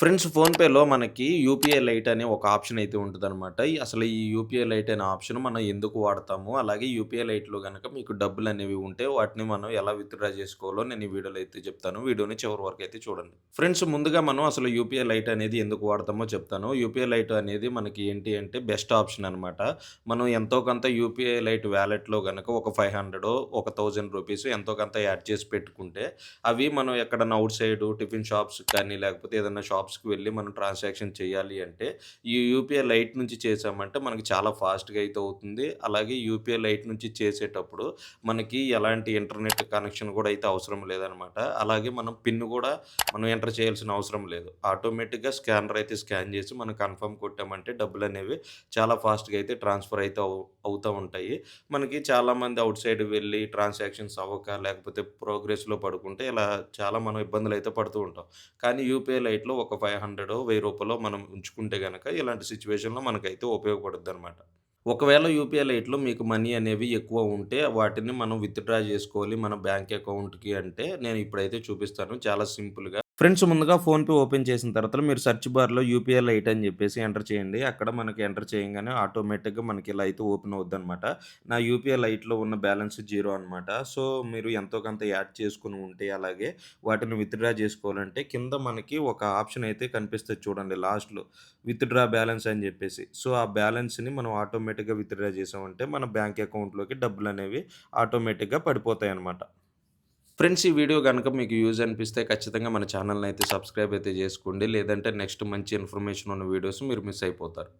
Friends ఫోన్‌పేలో మనకి UPI light అనే ఒక ఆప్షన్ అయితే ఉంటదనమాట. అసలు ఈ యూపీఐ లైట్ అనే ఆప్షన్ మనం ఎందుకు వాడతాము? అలాగే యూపీఐ లైట్‌లో గనక మీకు డబ్బులనేవి ఉంటే వాటిని మనం ఎలా విత్‌డ్రా చేసుకోవాలో నేను ఈ వీడియోలో అయితే చెప్తాను. వీడియోని చివరి వరకు అయితే చూడండి. ఫ్రెండ్స్ ముందుగా మనం అసలు యూపీఐ లైట్ అనేది ఎందుకు వాడతామో చెప్తాను. యూపీఐ లైట్ అనేది మనకి ఏంటి అంటే బెస్ట్ ఆప్షన్ అనమాట. మనం ఎంతో కొంత యూపీఐ లైట్ వాలెట్‌లో గనక ఒక 500 ఒక 1000 రూపీస్ ఎంతో కొంత యాడ్ చేసి పెట్టుకుంటే అవి మనం ఎక్కడన్నా ఔట్ సైడు టిఫిన్ షాప్స్‌కి కానీ, లేకపోతే ఏదన్నా షాప్స్‌కి వెళ్లి మనం ట్రాన్సాక్షన్ చేయాలి అంటే, ఈ యూపీఐ లైట్ నుంచి చేశామంటే మనకి చాలా ఫాస్ట్‌గా అయితే అవుతుంది. అలాగే యూపీఐ లైట్ నుంచి చేసేటప్పుడు మనకి ఎలాంటి ఇంటర్నెట్ కనెక్షన్ కూడా అయితే అవసరం లేదనమాట. అలాగే మనం పిన్ కూడా మనం ఎంటర్ చేయాల్సిన అవసరం లేదు. ఆటోమేటిక్‌గా స్కానర్ అయితే స్కాన్ చేసి మనం కన్ఫర్మ్ కొట్టామంటే డబ్బులనేవి చాలా ఫాస్ట్‌గా అయితే ట్రాన్స్‌ఫర్ అయితే అవుతా ఉంటాయి. మనకి చాలామంది ఔట్ సైడ్ వెళ్లి ట్రాన్సాక్షన్స్ అవ్వక, లేకపోతే ప్రోగ్రెస్‌లో పడుకుంటే ఇలా చాలా మనం ఇబ్బందులైతే పడుతూ ఉంటాం. కానీ యూపీఐ లైట్‌లో ఒక 500 రూ. 1000 మనం ఉంచుకుంటే గనక ఇలాంటి సిట్యుయేషన్‌లో మనకైతే ఉపయోగపడుద్దనమాట. ఒకవేళ యూపీఐ లైట్‌లో మీకు మనీ అనేవి ఎక్కువ ఉంటే వాటిని మనం విత్‌డ్రా జేసుకోవాలి మన బ్యాంక్ అకౌంట్‌కి అంటే నేను ఇప్పుడైతే చూపిస్తాను చాలా సింపుల్‌గా. ఫ్రెండ్స్ ముందుగా ఫోన్‌పే ఓపెన్ చేసిన తర్వాత మీరు సెర్చ్ బార్‌లో యూపీఐ లైట్ అని జెప్పేసి ఎంటర్ చేయండి. అక్కడ మనకి ఎంటర్ చేయంగానే ఆటోమేటిక్‌గా మనకి ఇలా అయితే ఓపెన్ అవుద్దనమాట. నా యూపీఐ లైట్‌లో ఉన్న బ్యాలెన్స్ 0 అనమాట. సో, మీరు ఎంతో కొంత యాడ్ చేసుకొని ఉంటే అలాగే వాటిని విత్‌డ్రా జేసుకోవాలంటే కింద మనకి ఒక ఆప్షన్ అయితే కనిపిస్తది చూడండి లాస్ట్‌లో. విత్‌డ్రా బ్యాలెన్స్ అని జెప్పేసి. సో, ఆ బ్యాలెన్స్‌ని మనం ఆటోమేటిక్‌గా విత్‌డ్రా చేసామంటే మన బ్యాంక్ అకౌంట్‌లోకి డబ్బులనేవి ఆటోమేటిక్‌గా పడిపోతాయన్నమాట. ఫ్రెండ్స్ ఈ వీడియో గనక మీకు యూజ్ అనిపిస్తే ఖచ్చితంగా మన ఛానెల్‌ని అయితే సబ్స్క్రైబ్ అయితే జేసుకోండి. లేదంటే నెక్స్ట్ మంచి ఇన్ఫర్మేషన్ ఉన్న వీడియోస్ మీరు మిస్ అయిపోతారు.